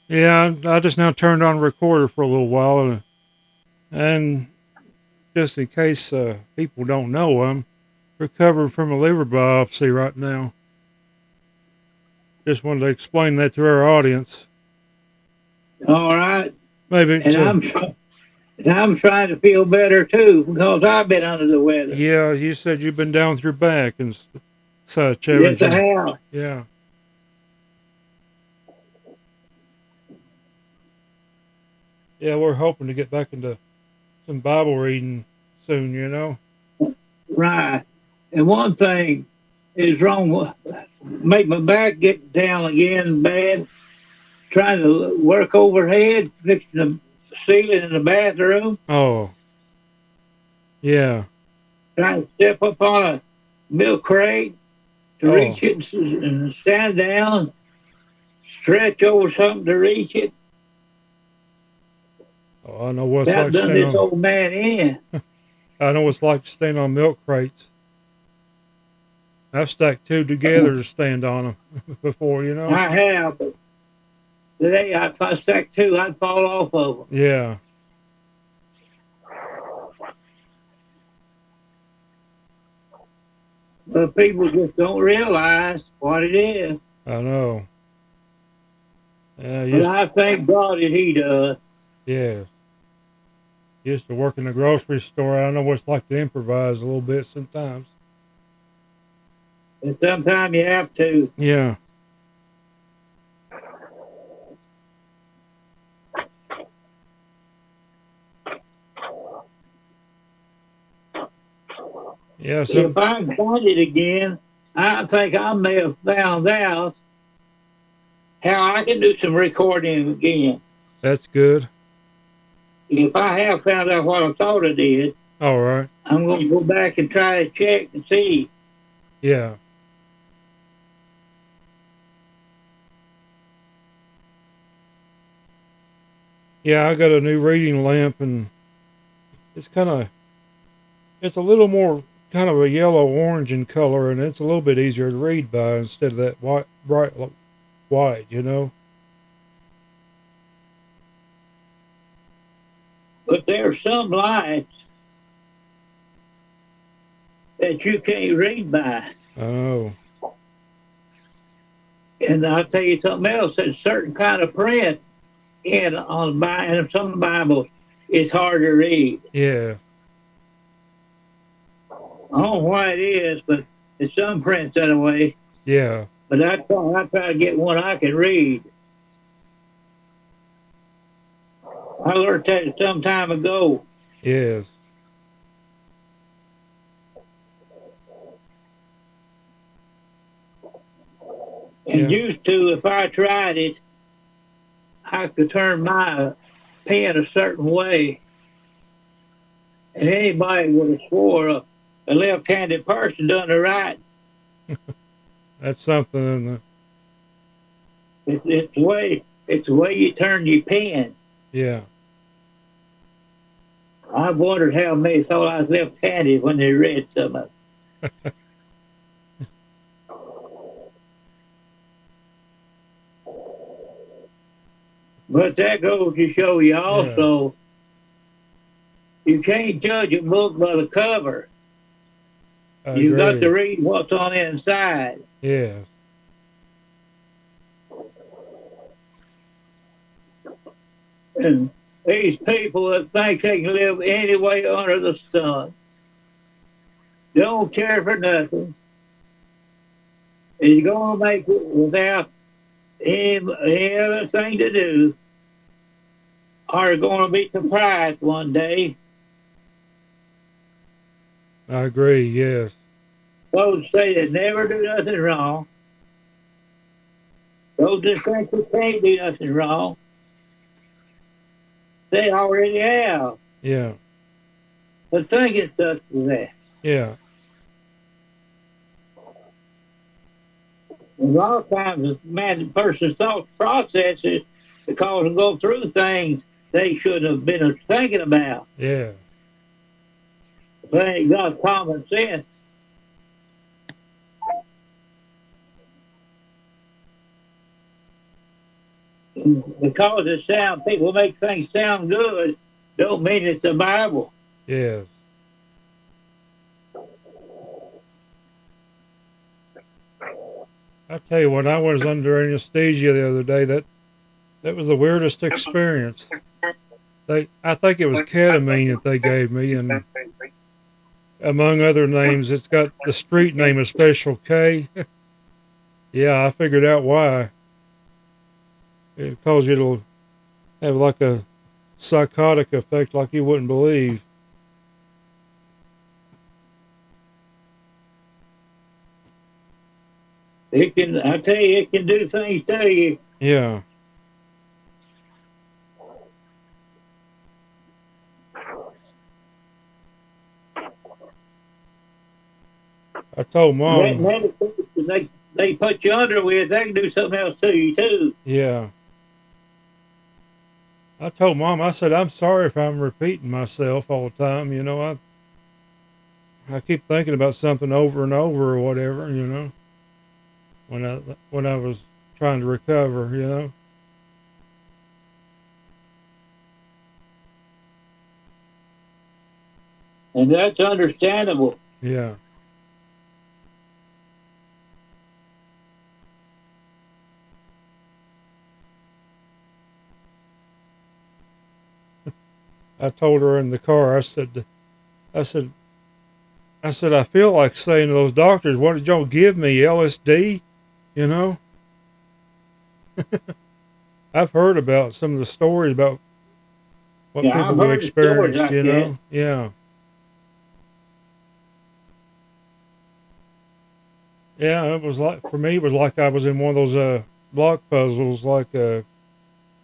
Yeah, I just now turned on recorder for a little while, and just in case people don't know, I'm recovering from a liver biopsy right now. Just wanted to explain that to our audience. All right. Maybe And to, I'm trying to feel better too because I've been under the weather. yeah, you said you've been down with your back and such, Yes, haven't I you? have. Yeah. Yeah, we're hoping to get back into some Bible reading soon, you know? Right. And one thing is wrong. Make my back get down again bad. Trying to work overhead, fixing the ceiling in the bathroom. Oh, yeah. Trying to step up on a milk crate to Oh, reach it and stand down, stretch over something to reach it. oh, I know what it's That like done staying this on. old man in. I know what it's like staying on milk crates. I've stacked two together to stand on them before, you know? I have, but today if I stack two, I'd fall off of them. Yeah, But people just don't realize what it is. I know. Yeah, But I thank God that He does. yeah. Used to work in the grocery store. I know what it's like to improvise a little bit sometimes. And sometimes you have to. Yeah, yeah. If I can find it again, I think I may have found out how I can do some recording again. That's good. If I have found out what I thought I did, All right. I'm going to go back and try to check and see. Yeah, yeah. I got a new reading lamp, and it's kind of it's a little more kind of a yellow orange in color, and it's a little bit easier to read by instead of that white bright white. You know. But there are some lights that you can't read by. Oh, And I'll tell you something else. There's certain kind of print in some Bibles it's hard to read. yeah, I don't know why it is, but it's some prints that way. yeah. But I try to get one I can read. I learned that some time ago. Yes. And Yeah. used to, if I tried it, I could turn my pen a certain way, and anybody would have swore a left-handed person done the right. That's something. It's the way you turn your pen. Yeah. I wondered how many thought I was left-handed when they read some of it. But that goes to show you Yeah. also you can't judge a book by the cover. I You got to agree. read what's on the inside. Yes. And these people that think they can live any way under the sun don't care for nothing. Is going to make it without any other thing to do, are going to be surprised one day. I agree. Yes. Those say they never do nothing wrong. Those that think they can't do nothing wrong, they already have. Yeah. But think it's such as that. Yeah. A lot of times, the man, person's thought processes because they go through things they shouldn't have been thinking about. Yeah. They ain't got common sense. because people make things sound good, don't mean it's the Bible. Yes. I tell you, when I was under anesthesia the other day, that was the weirdest experience. I think it was ketamine that they gave me, and among other names, it's got the street name of Special K. Yeah, I figured out why. It caused you to have like a psychotic effect like you wouldn't believe. I tell you, it can do things to you. Yeah. I told That Mom, medication they put you under with, they can do something else to you too. yeah. I told Mom, I said, I'm sorry if I'm repeating myself all the time. I keep thinking about something over and over or whatever, when I was trying to recover. And that's understandable. Yeah. I told her in the car, I said, I feel like saying to those doctors, what did y'all give me? LSD? You know? I've heard about some of the stories about what Yeah, people I've have heard of stories experienced, like that. Yeah. Yeah, it was like, for me, it was like I was in one of those, block puzzles, like,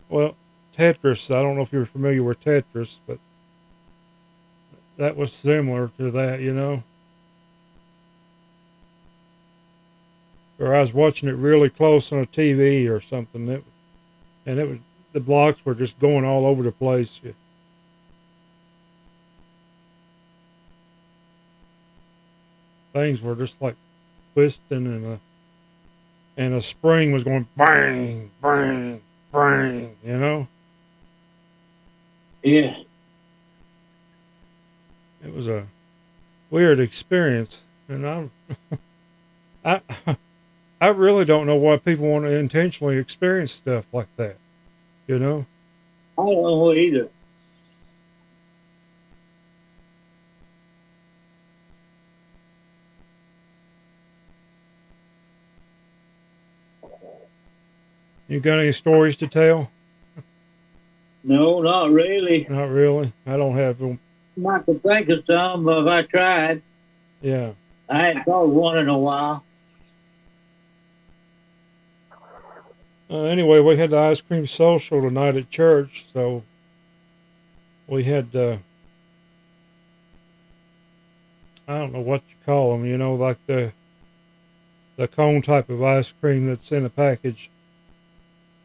well, Tetris. I don't know if you're familiar with Tetris, but that was similar to that. Or I was watching it really close on a TV or something. And it was, the blocks were just going all over the place. Things were just like twisting, and a spring was going bang, bang, bang. Yeah. It was a weird experience. And I, I really don't know why people want to intentionally experience stuff like that, you know? I don't know either. You got any stories to tell? No, not really. Not really. I don't have them. I could think of some, but if I tried, Yeah. I hadn't thought of one in a while. Anyway, we had the ice cream social tonight at church, so we had, I don't know what you call them, like the cone type of ice cream that's in a package.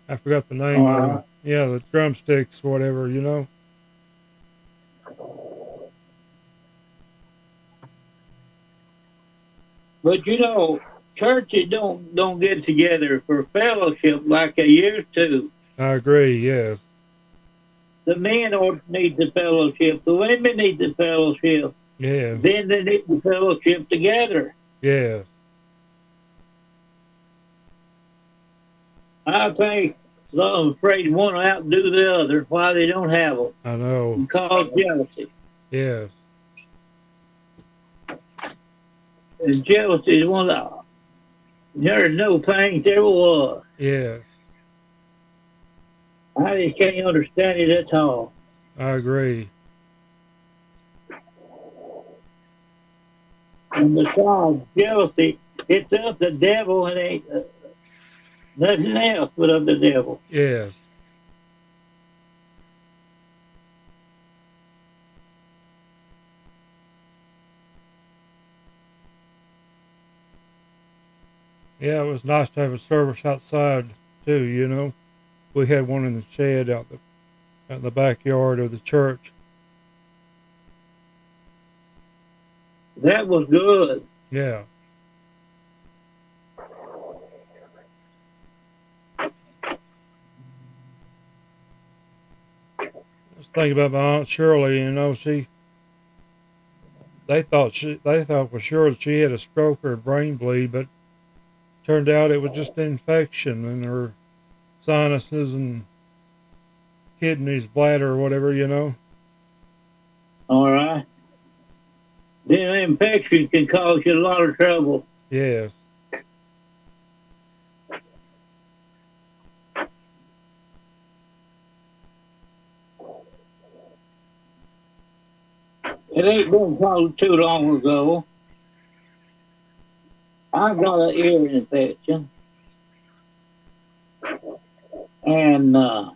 I forgot the name of them. Uh, Yeah, the drumsticks, whatever. but churches don't get together for fellowship like they used to. I agree. Yes. The men need the fellowship. The women need the fellowship. Yes. Then they need the fellowship together. Yes. I think a lot of them afraid one will outdo the other why they don't have them. I know. And cause jealousy. Yes. And jealousy is one of there's no things there was. Yes. I just can't understand it at all. I agree. And besides, jealousy, it's of the devil and ain't nothing else but of the devil. Yes. Yeah, it was nice to have a service outside too. We had one in the shed out in the backyard of the church. That was good. Yeah. think about my Aunt Shirley. You know, they thought for sure that she had a stroke or a brain bleed, but turned out it was just an infection in her sinuses and kidneys, bladder, or whatever. You know. All right. Then infection can cause you a lot of trouble. Yes. It ain't been probably too long ago. I got an ear infection, and I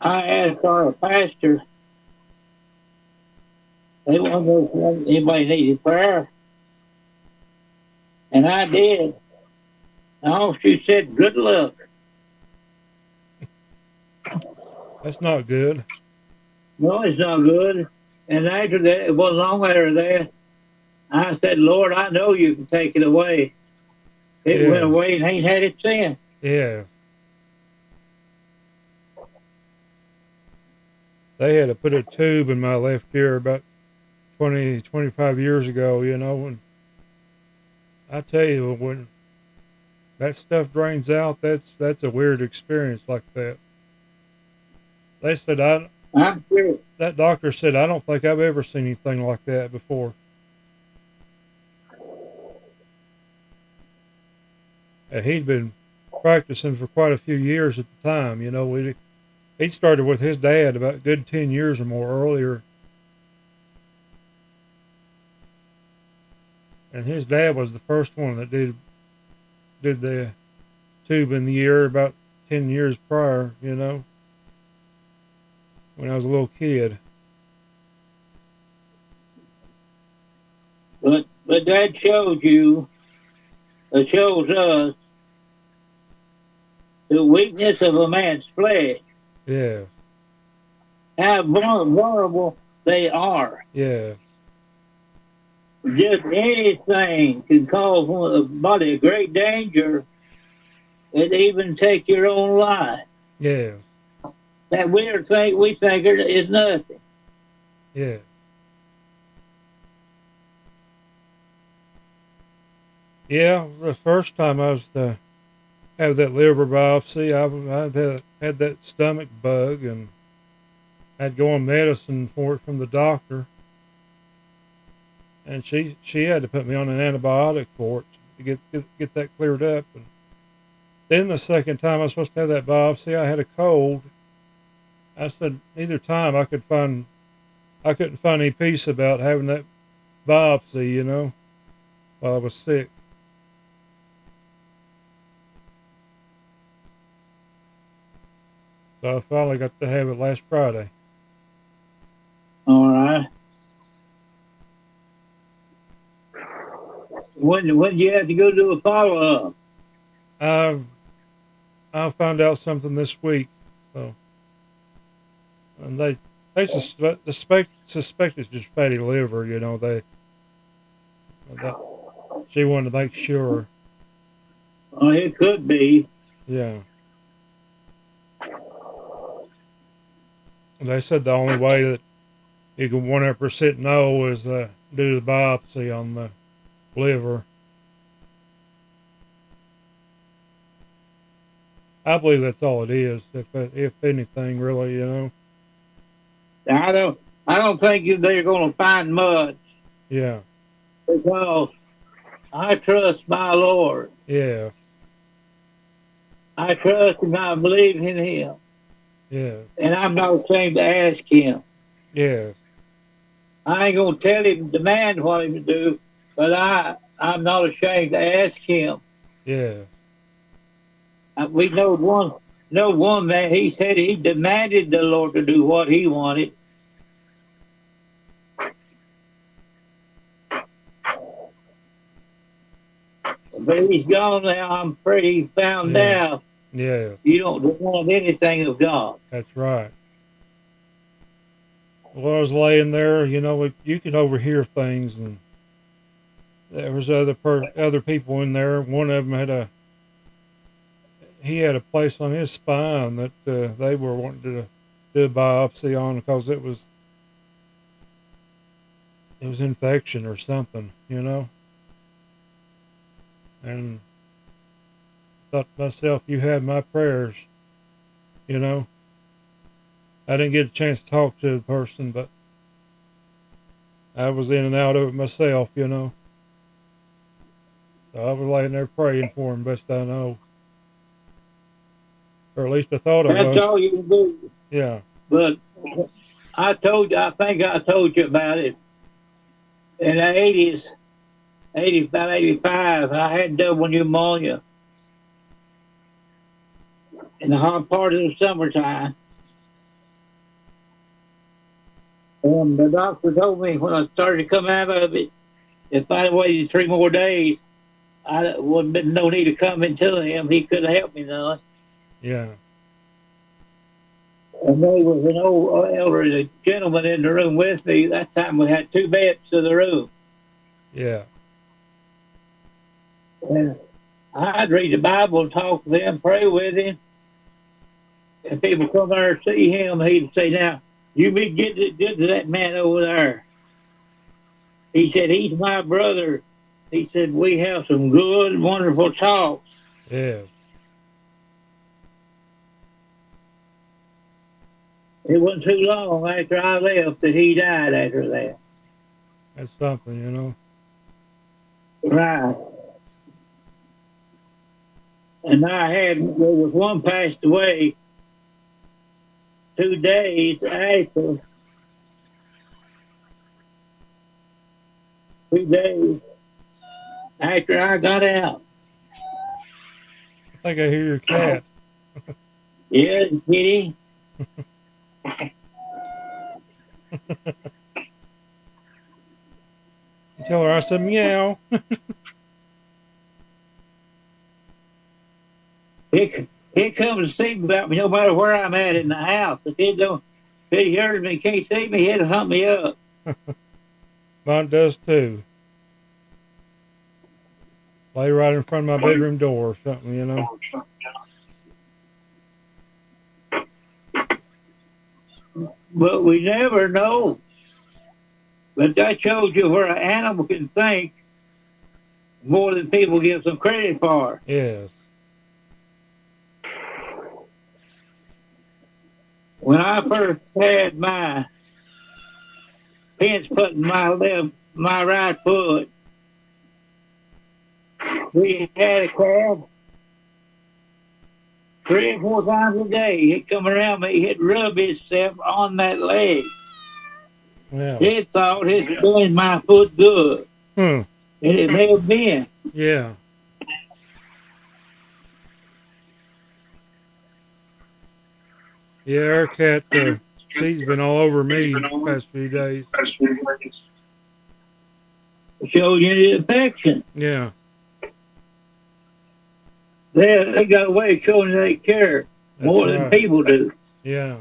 asked our pastor, they wanted to know if anybody needed prayer, and I did. Oh, she said, "Good luck." That's not good. No, it's not good. And after that, it wasn't long after that, I said, "Lord, I know you can take it away." It went Yes. away and ain't had it since. Yeah. They had to put a tube in my left ear about 25 years ago, you know, and I tell you, when that stuff drains out, that's a weird experience like that. They said I'm sure. that doctor said I don't think I've ever seen anything like that before. And he'd been practicing for quite a few years at the time, you know. He started with his dad about a good 10 years or more earlier, and his dad was the first one that did the tube in the ear about 10 years prior, you know, when I was a little kid. But that shows you, it shows us the weakness of a man's flesh, Yeah, how vulnerable they are. yeah, Just anything can cause the body a great danger and even take your own life. yeah, That weird thing we think is nothing. yeah. Yeah, the first time I was to have that liver biopsy, I had that stomach bug and had to go on medicine for it from the doctor. And she had to put me on an antibiotic for it to get that cleared up. And then the second time I was supposed to have that biopsy, I had a cold. I said neither time I couldn't find any peace about having that biopsy, you know, while I was sick. So I finally got to have it last Friday. All right. When you have to go do a follow up? I I found out something this week. So and they suspect it's just fatty liver. You know that she wanted to make sure. It could be. Yeah. They said the only way that you can 100% know is do the biopsy on the liver. I believe that's all it is, if anything, really, you know. I don't. I don't think they're going to find much Yeah, because I trust my Lord. yeah, I trust Him. I believe in Him, yeah, and I'm not ashamed to ask Him. yeah, I ain't gonna tell Him, demand what Him to do, but I'm not ashamed to ask Him. yeah, We know one that He said He demanded the Lord to do what He wanted. But He's gone now. I'm afraid He found yeah, out yeah. you don't want anything of God. That's right. Well, I was laying there, you know, you can overhear things, and there was other people in there. One of them he had a place on his spine that they were wanting to do a biopsy on because it was infection or something, you know. And thought to myself, you had my prayers, you know. I didn't get a chance to talk to the person, but I was in and out of it myself, you know. So I was laying there praying for him, best I know, or at least I thought I That's was. all you can do. Yeah, But I think I told you about it. In the 80s, about 85, I had double pneumonia in the hot part of the summertime. And the doctor told me when I started to come out of it, if I waited 3 more days, I wouldn't been no need to come into him. He could have helped me none. yeah, And there was an old elderly gentleman in the room with me. That time we had two beds to the room. yeah, And I'd read the Bible, talk to them, pray with him. And people come there to see him, he'd say, "Now, you be good to that man over there." He said, "He's my brother." He said, "We have some good, wonderful talks." yeah. It wasn't too long after I left that he died after that. That's something, you know. Right. And there was one passed away 2 days after, 2 days after I got out. I think I hear your cat. Yeah, Kitty. You tell her I said meow. He comes to see me about me no matter where I'm at in the house. If he hears me, can't see me, he'll hunt me up. Mine does too. Lay right in front of my bedroom door or something, you know. But we never know. But that shows you where an animal can think more than people give some credit for. Yes. When I first had my pins put in my right foot, we had a cab 3 or 4 times a day. He'd come around me, he'd rub himself on that leg. Yeah. He thought he was doing my foot good. Hmm. And it may have been. Yeah. Yeah, our cat, she's been all over me the past few days. Showed you the affection. Yeah. They got a way of showing they care That's more right. than people do. Yeah.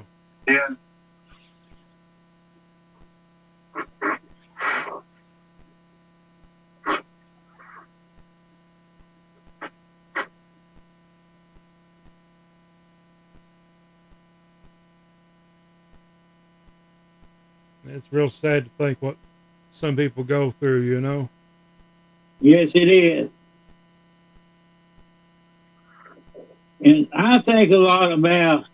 It's real sad to think what some people go through, you know. Yes, it is. And I think a lot about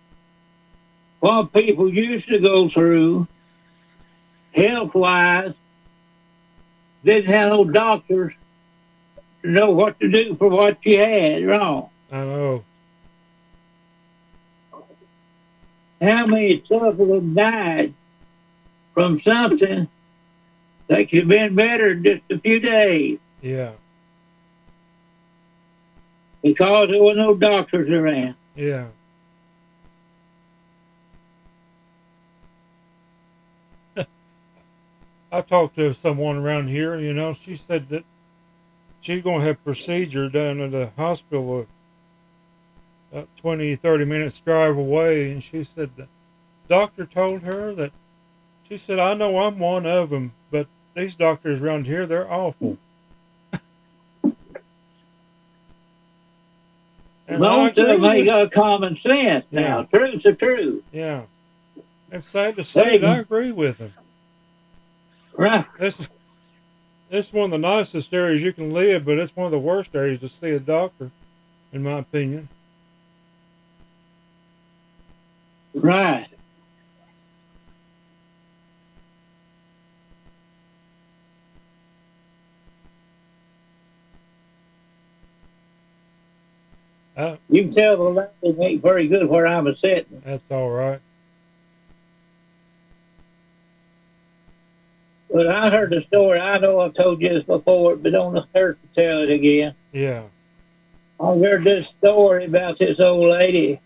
what people used to go through health wise, didn't have no doctors to know what to do for what you had wrong. I know. How many suffered and died from something that could have been better in just a few days Yeah. because there were no doctors around. Yeah. I talked to someone around here, you know, she said that she's going to have a procedure done at a hospital about 20, 30 minutes drive away. And she said the doctor told her that, she said, I know I'm one of them, but these doctors around here, they're awful. And Most of them ain't got common sense now. Yeah. Truth's the truth. Yeah. It's sad to say They, it. I agree with him. right, It's it's one of the nicest areas you can live, but it's one of the worst areas to see a doctor, in my opinion. right. Uh, You can tell the lighting ain't very good where I'm a sitting. that's all right. But I heard the story. I know I've told you this before, but don't hurt to tell it again. Yeah, I heard this story about this old lady.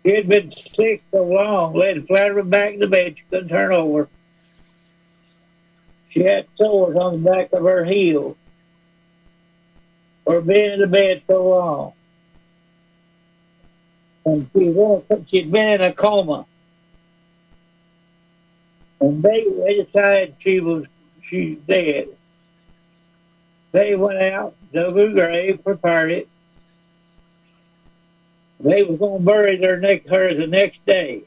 She had been sick so long, laid flat on her back in the bed, she couldn't turn over. She had sores on the back of her heel for being in the bed so long. And she'd been in a coma. And they decided she's dead. They went out, dug her grave, prepared it. They was gonna bury her the next day.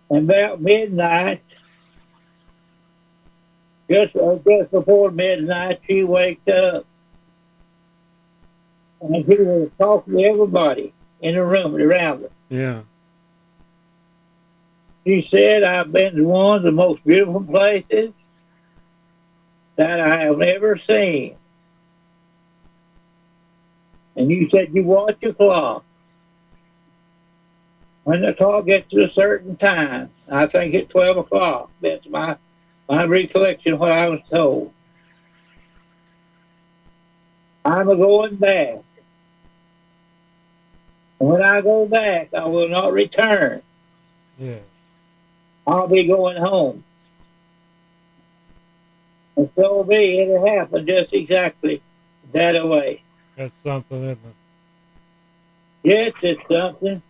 And about midnight, just before midnight, she waked up and she was talking to everybody in the room around her. yeah, She said, "I've been to one of the most beautiful places that I have ever seen." And you said you watch your clock. When the clock gets to a certain time, I think it's 12 o'clock. That's my recollection of what I was told. I'm a going back. And when I go back, I will not return. yeah. I'll be going home. And so be it, it happened just exactly that way. That's something, isn't it? Yes, it's something.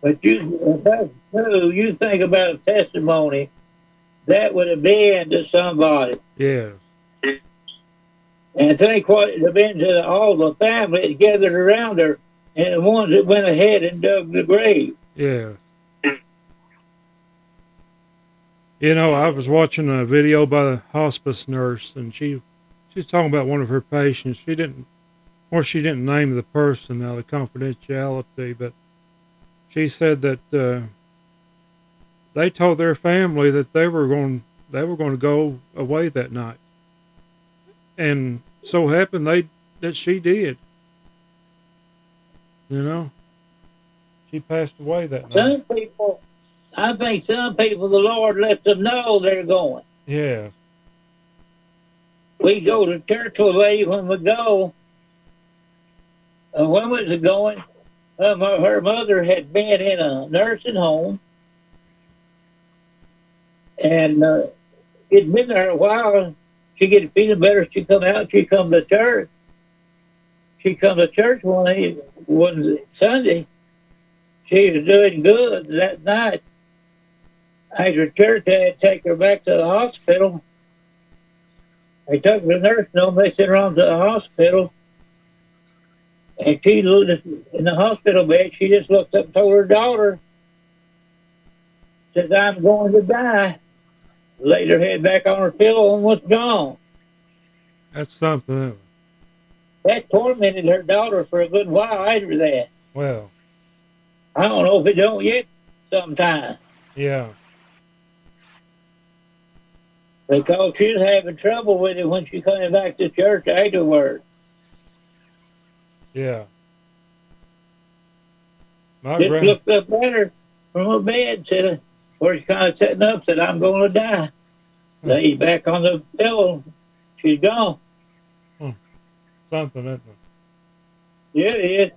But if that's true, you think about a testimony that would have been to somebody. Yes, And think what it would have been to all the family that gathered around her and the ones that went ahead and dug the grave. yes. You know, I was watching a video by a hospice nurse, and she's talking about one of her patients. She didn't name the person out of confidentiality, but she said that they told their family that they were going to go away that night, and so happened that she did. You know, she passed away that night. Some people, I think some people, the Lord lets them know they're going. Yeah, We go to church with a lady when we go. When was it going? Her mother had been in a nursing home, and she'd been there a while. She get feeling better. She come out. She come to church. She come to church one Sunday. She was doing good that night. After church, they had to take her back to the hospital. They took her to the nursing home. They sent her on to the hospital. And she looked in the hospital bed. She just looked up and told her daughter, says, "I'm going to die." Laid her head back on her pillow and was gone. that's something. That tormented her daughter for a good while after that. Well, I don't know if it don't yet sometime. yeah, Because she was having trouble with it when she came back to church afterwards. yeah. My Just grand, looked up at her from her bed, said, where she's kind of sitting up, said, "I'm going to die." huh, Laid back on the pillow. She's gone. huh, something, isn't it? Yeah, it is.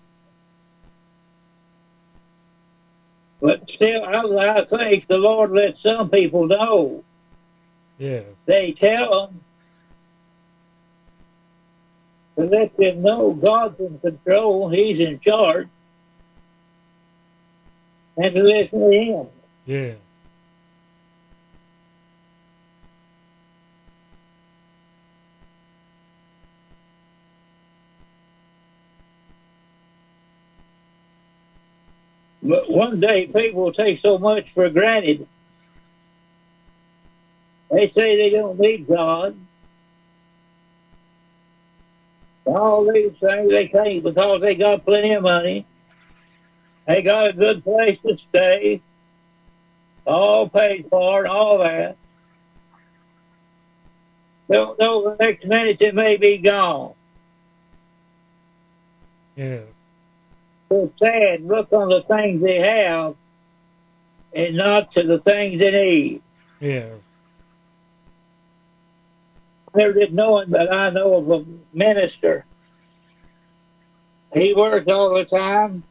But still, I think the Lord lets some people know. Yeah, They tell them to let them know God's in control, He's in charge, and to listen to Him. yeah. But one day people will take so much for granted. They say they don't need God. All these things they can't because they got plenty of money. They got a good place to stay, all paid for, and all that. Don't know the next minute it may be gone. Yeah. It's sad. Look on the things they have and not to the things they need. Yeah. I never did know him, but I know of a minister. He worked all the time.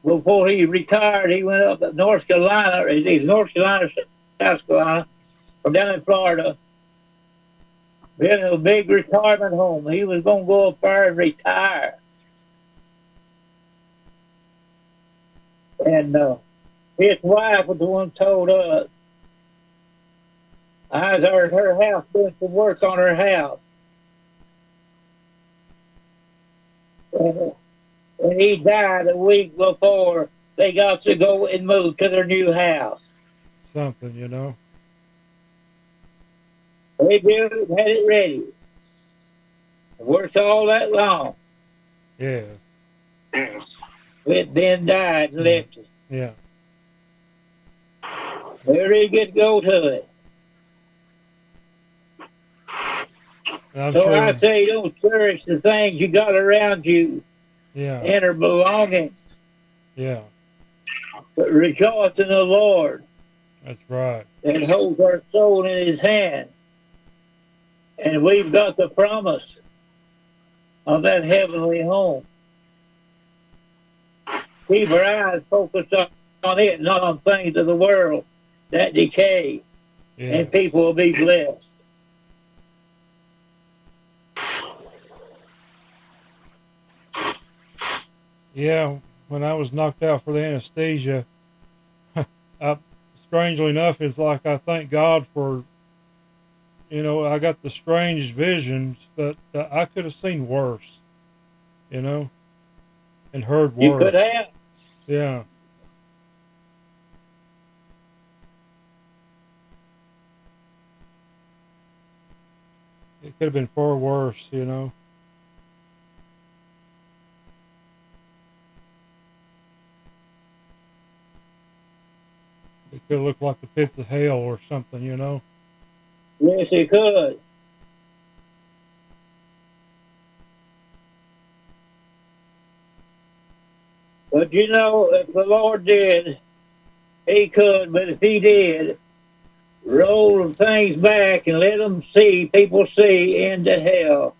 Before he retired, he went up to North Carolina. He's North Carolina, South Carolina, from down in Florida. Been in a big retirement home. He was going to go up there and retire. And his wife was the one told us. I was at her house doing some work on her house. And he died a week before they got to go and move to their new house. Something, you know. They built it, had it ready. Worked all that long. Yes. It then died and left it. Yeah. They're ready to go to it. I'm So sure. I say don't cherish the things you got around you Yeah. and are belonging, Yeah. but rejoice in the Lord That's right. that holds our soul in his hand. And we've got the promise of that heavenly home. Keep our eyes focused on it, not on things of the world that decay, Yeah. and people will be blessed. Yeah. When I was knocked out for the anesthesia, strangely enough, it's like I thank God for, I got the strange visions, but I could have seen worse, you know, and heard You could worse. have. Yeah. It could have been far worse, you know. It could have looked like the pits of hell or something, you know. Yes, you could. But you know, if the Lord did, he could. But if he did, roll things back and let them see, people see into hell.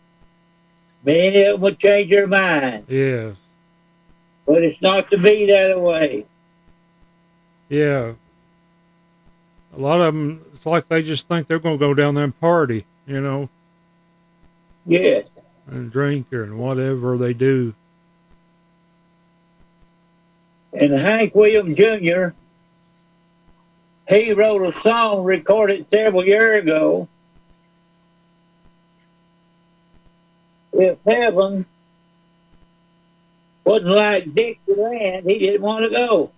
Many of them would change their mind. Yes. But it's not to be that way. Yeah. A lot of them, it's like they just think they're going to go down there and party, Yes. and drink or and whatever they do. And Hank Williams Jr., he wrote a song recorded several years ago. If heaven wasn't like Dixieland, he didn't want to go.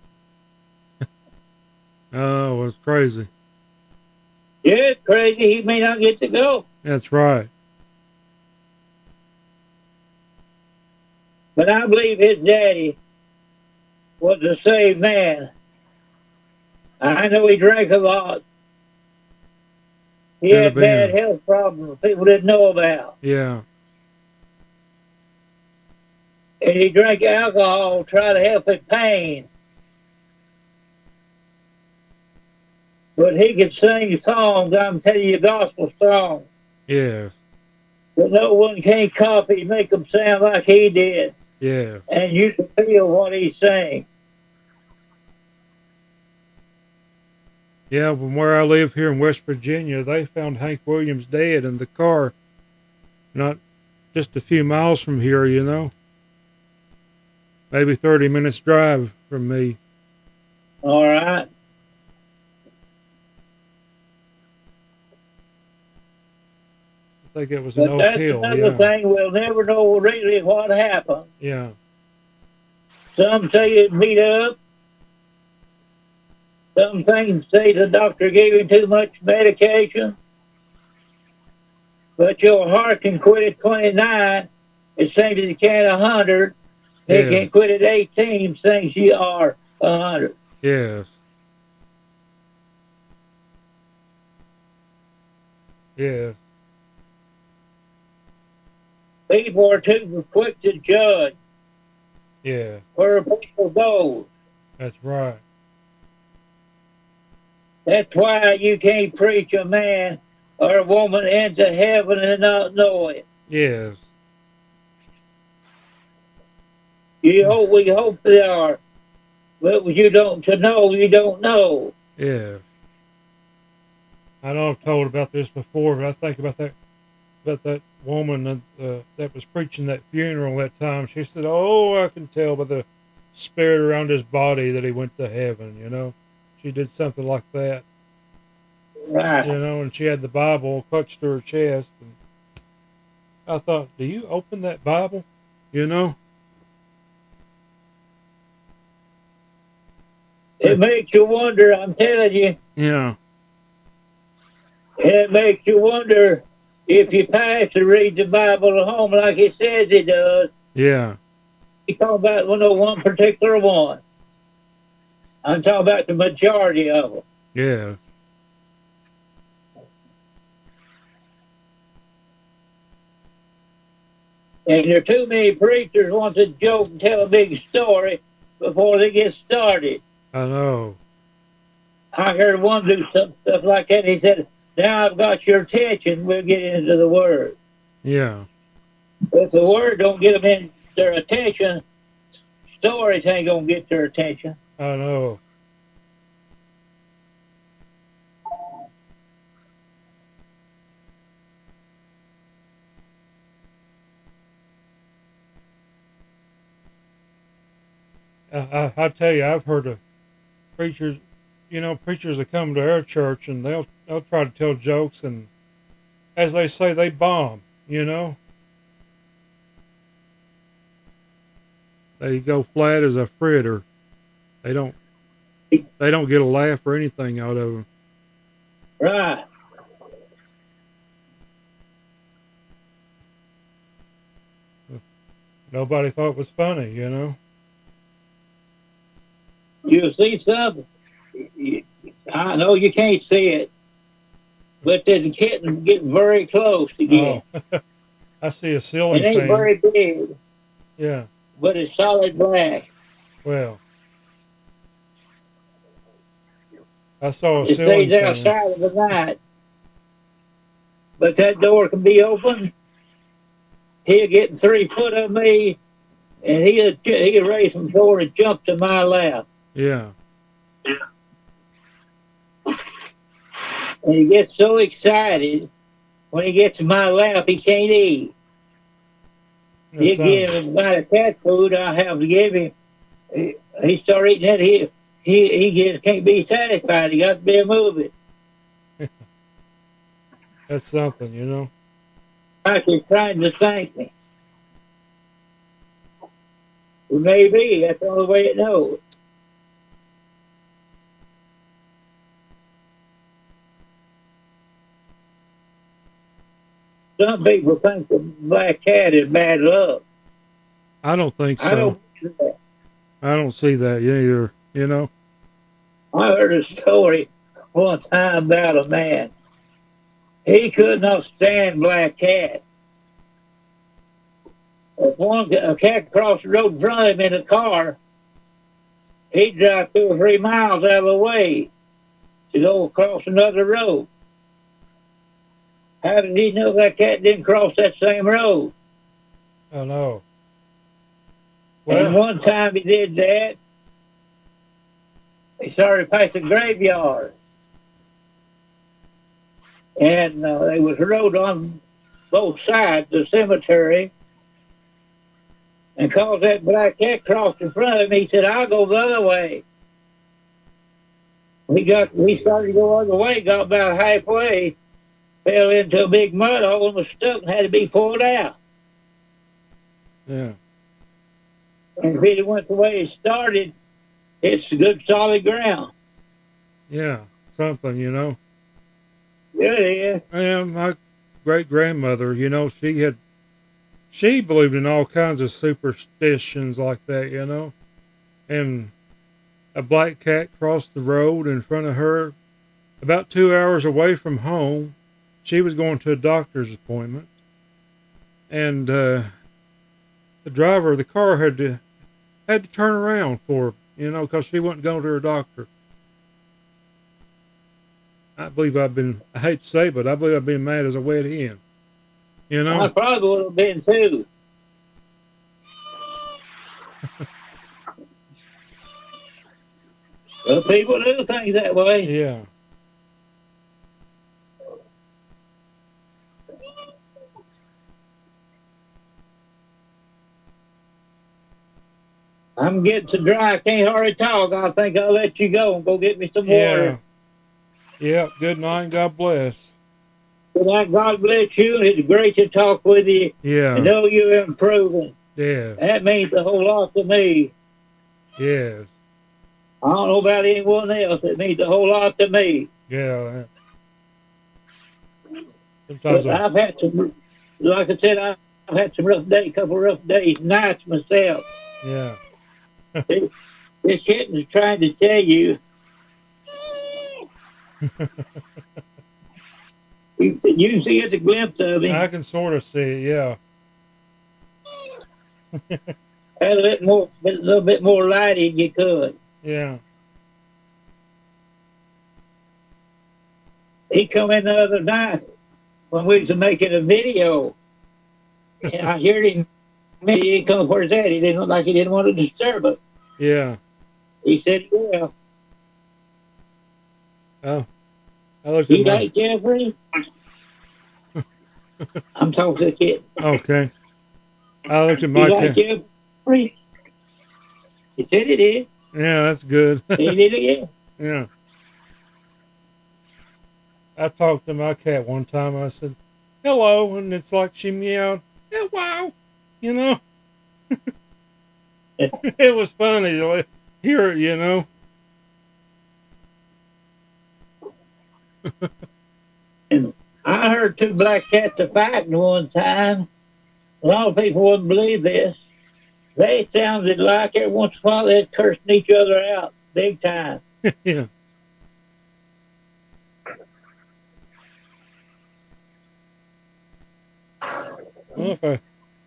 Oh, it's crazy. Yeah, it's crazy. He may not get to go. That's right. But I believe his daddy was a saved man. I know he drank a lot. He Could have had bad been. health problems people didn't know about. Yeah. And he drank alcohol to try to help his pain. But he could sing songs, I'm telling you, gospel songs. Yes. But no one can copy, make them sound like he did. Yeah. And you can feel what he sang. Yeah, from where I live here in West Virginia, they found Hank Williams dead in the car, not just a few miles from here, maybe 30 minutes drive from me. All right. I think it was in But Oak that's Hill. another Yeah. thing. We'll never know really what happened. Yeah. Some say it's beat up. Some things say the doctor gave him too much medication. But your heart can quit at 29. It seems you can at 100. It Yeah. can quit at 18. Things you are 100. Yes. Yes. People are too quick to judge Yeah. where people go. That's right. That's why you can't preach a man or a woman into heaven and not know it. Yes. We hope they are, but you don't. To know, you don't know. Yeah. I know I've told about this before, but I think about that woman that was preaching that funeral that time. She said, "Oh, I can tell by the spirit around his body that he went to heaven." You know, she did something like that. You Right. know, and she had the Bible clutched to her chest. And I thought, "Do you open that Bible?" You know. It makes you wonder. I'm telling you, Yeah. it makes you wonder if your pastor reads the Bible at home like he says he does. Yeah. He's talking about one particular one. I'm talking about the majority of them. Yeah. And there are too many preachers want to joke and tell a big story before they get started. I know. I heard one do some stuff like that. He said, "Now I've got your attention. We'll get into the word." Yeah. If the word don't get them in their attention, stories ain't gonna get their attention. I know. I tell you, I've heard of preachers, preachers that come to our church and they'll try to tell jokes and as they say, they bomb. You know, they go flat as a fritter. They don't they don't get a laugh or anything out of them. Right. Nobody thought it was funny. You know. You see something. I know you can't see it, but there's a kitten getting very close again. Oh, I see a It ceiling ain't fan. very big, Yeah. but it's solid black. Well, I saw a It ceiling stays fan. outside of the night, but that door can be open. He'll get 3 foot of me, and he'll raise from the floor and jump to my lap. Yeah. And he gets so excited when he gets to my lap, he can't eat. That's You something. give him about a cat food I have to give him. He start eating that. He just can't be satisfied. He got to be moving. That's something. You know. Like he's trying to thank me. Maybe that's the only way it knows. Some people think the black cat is bad luck. I don't think I so. don't believe that. I don't see that either. You know. I heard a story one time about a man. He could not stand black cats. If a cat crossed the road in front of him in a car, he'd drive 2 or 3 miles out of the way to go across another road. How did he know that cat didn't cross that same road? I know. And Well. one time he did that, he started past a graveyard. And there was a road on both sides of the cemetery. And cause that black cat crossed in front of him, he said, "I'll go the other way." We started to go the other way, got about halfway, fell into a big mud hole and was stuck and had to be pulled out. Yeah. And if it went the way it started, it's good solid ground. Yeah, something, you know. Yeah, it is. And my great grandmother, you know, she believed in all kinds of superstitions like that, you know. And a black cat crossed the road in front of her about 2 hours away from home. She was going to a doctor's appointment, and the driver of the car had to turn around for her, you know, because she wasn't going to her doctor. I hate to say, but I believe I've been mad as a wet hen, you I know? probably would have been too. But people do things that way. Yeah. I'm getting so dry I can't hardly talk. I think I'll let you go and go get me some water. Yeah. Yeah. Good night. God bless. Good night. God bless you. It's great to talk with you and Yeah. know you're improving. Yes. That means a whole lot to me. Yes. I don't know about anyone else. It means a whole lot to me. Yeah. Sometimes, But I've had some, like I said, I've had some rough days, couple rough days, nights myself. yeah. This, this kitten is trying to tell you, you see it's a glimpse of I him. can sort of see it. Yeah. Had a little bit more light in you could. Yeah. He come in the other night when we was making a video, and I heard him. He didn't come for his head. He didn't look like he didn't want to disturb us. Yeah. He said, "Well, Oh, I looked at you my. like Jeffrey?" I'm talking to the kid. Okay. I looked at You my like cat. Jeffrey? He said he did. Yeah, that's good. He did again. yeah. I talked to my cat one time. I said, hello. And it's like she meowed, hello. You know, it was funny to hear it, you know. And I heard two black cats a fighting one time. A lot of people wouldn't believe this. They sounded like every once in a while they'd cursing each other out big time. yeah. Well,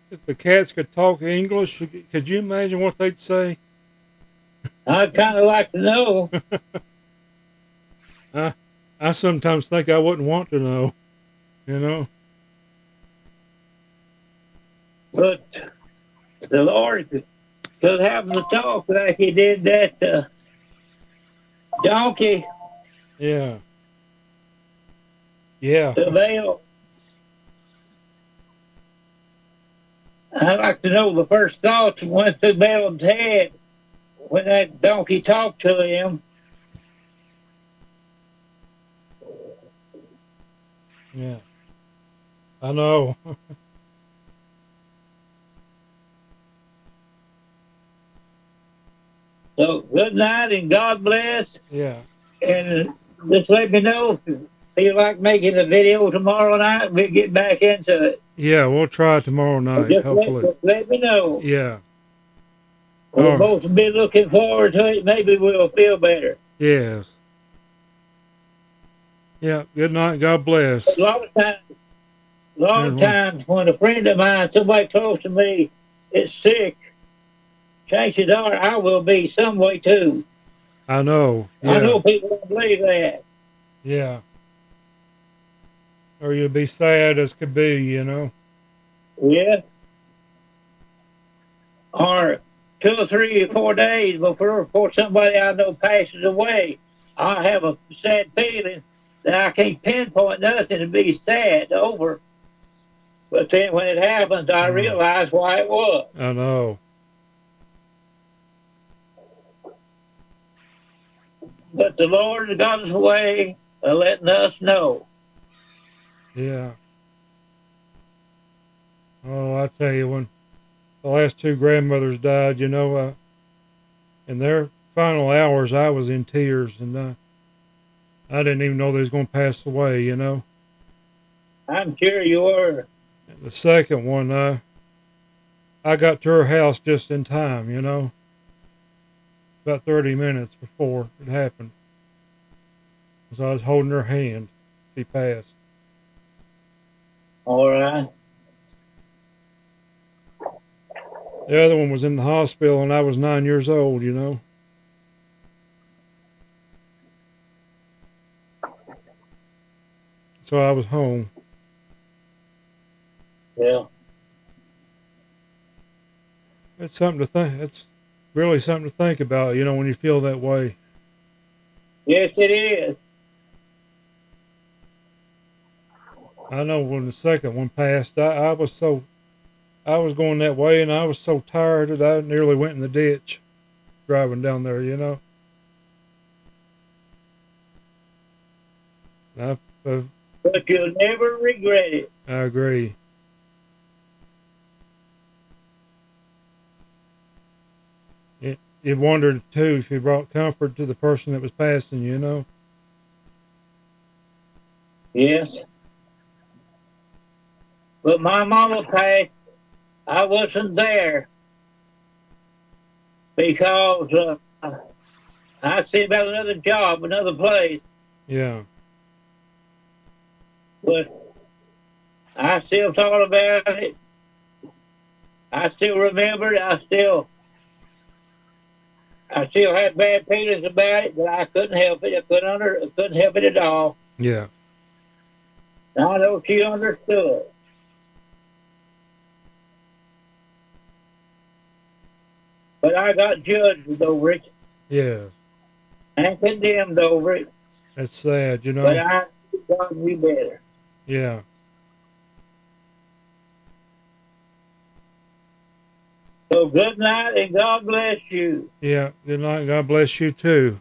if the cats could talk English, could you imagine what they'd say? I'd kind of like to know, I, I sometimes think I wouldn't want to know, you know. but the Lord could have them to talk like he did that donkey Yeah. Yeah. to Balaam. I'd like to know the first thoughts that went through Balaam's head when that donkey talked to him. Yeah. I know. So good night and God bless. yeah. And just let me know if you feel like making a video tomorrow night. We'll get back into it. Yeah, we'll try it tomorrow So night, hopefully. just let me know. Yeah. We'll All right. both be looking forward to it. Maybe we'll feel better. Yes. Yeah. Good night. God bless. A lot of times when a friend of mine, somebody close to me, is sick, chances are I will be some way too. I know. I Yeah. know people don't believe that. Yeah. Or you'll be sad as could be, you know. Yeah. Or 2 or 3 or 4 days before somebody I know passes away, I have a sad feeling that I can't pinpoint nothing to be sad over. But then when it happens, I realize why it was. I know. But the Lord has got his way of letting us know. Yeah. Oh, I tell you, the last two grandmothers died, in their final hours, I was in tears, and I didn't even know they was going to pass away. I'm sure you were. And the second one, I got to her house just in time, about 30 minutes before it happened. So I was holding her hand. She passed. All right. The other one was in the hospital, and I was 9 years old. So I was home. Yeah. It's something to think. It's really something to think about, when you feel that way. Yes, it is. I know when the second one passed, I was going that way, and I was so tired that I nearly went in the ditch driving down there. I, I, But you'll never regret it. I agree. You wondered too if you brought comfort to the person that was passing. Yes. But my mama passed. I wasn't there because I see about another job, another place. Yeah, But I still thought about it. I still remembered. I still had bad feelings about it, but I couldn't help it. I couldn't help it at all. yeah, And I know she understood. But I got judged over it yeah. and condemned over it. That's sad. But I God knew better. Yeah. So good night and God bless you. Yeah. Good night. God bless you too.